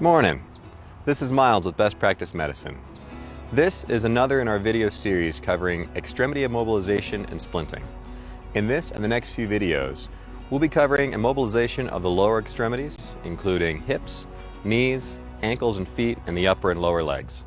Morning. This is Miles with Best Practice Medicine. This is another in our video series covering extremity immobilization and splinting. In this and the next few videos, we'll be covering immobilization of the lower extremities, including hips, knees, ankles and feet, and the upper and lower legs.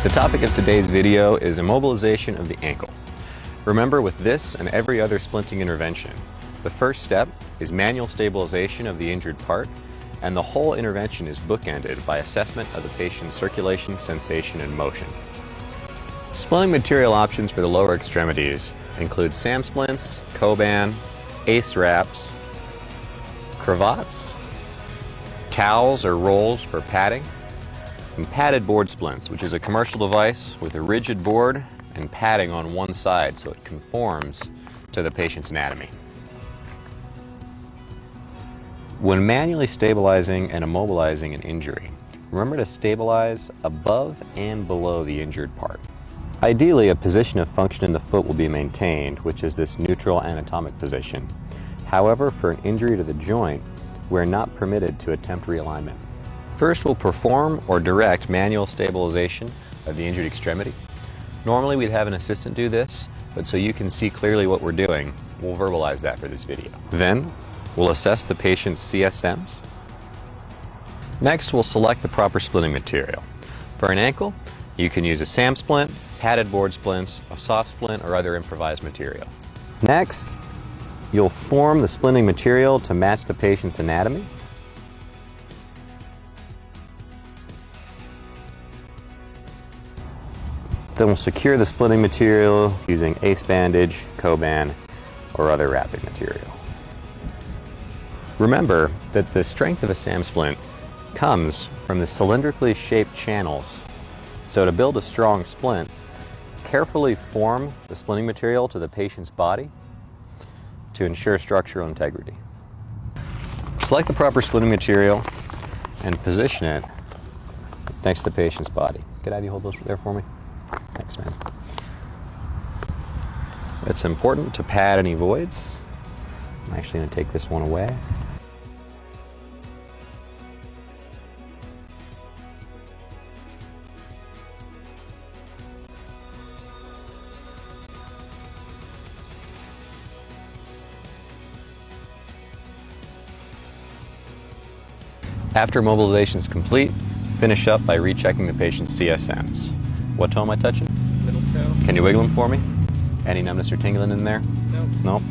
The topic of today's video is immobilization of the ankle. Remember, with this and every other splinting intervention, the first step is manual stabilization of the injured part, and the whole intervention is bookended by assessment of the patient's circulation, sensation, and motion. Splinting material options for the lower extremities include SAM splints, Coban, ACE wraps, cravats, towels or rolls for padding, and padded board splints, which is a commercial device with a rigid board and padding on one side so it conforms to the patient's anatomy. When manually stabilizing and immobilizing an injury, remember to stabilize above and below the injured part. Ideally, a position of function in the foot will be maintained, which is this neutral anatomic position. However, for an injury to the joint, we're not permitted to attempt realignment. First, we'll perform or direct manual stabilization of the injured extremity. Normally, we'd have an assistant do this, but so you can see clearly what we're doing, we'll verbalize that for this video. Then, we'll assess the patient's CSMs. Next, we'll select the proper splinting material. For an ankle, you can use a SAM splint, padded board splints, a soft splint, or other improvised material. Next, you'll form the splinting material to match the patient's anatomy. Then we'll secure the splinting material using ACE bandage, Coban, or other wrapping material. Remember that the strength of a SAM splint comes from the cylindrically shaped channels. So to build a strong splint, carefully form the splinting material to the patient's body to ensure structural integrity. Select the proper splinting material and position it next to the patient's body. Could I have you hold those there for me? Thanks, man. It's important to pad any voids. I'm actually going to take this one away. After mobilization is complete, finish up by rechecking the patient's CSMs. What toe am I touching? Middle toe. Can you wiggle them for me? Any numbness or tingling in there? Nope. Nope.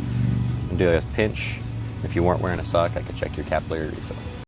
And do a pinch. If you weren't wearing a sock, I could check your capillary reflow.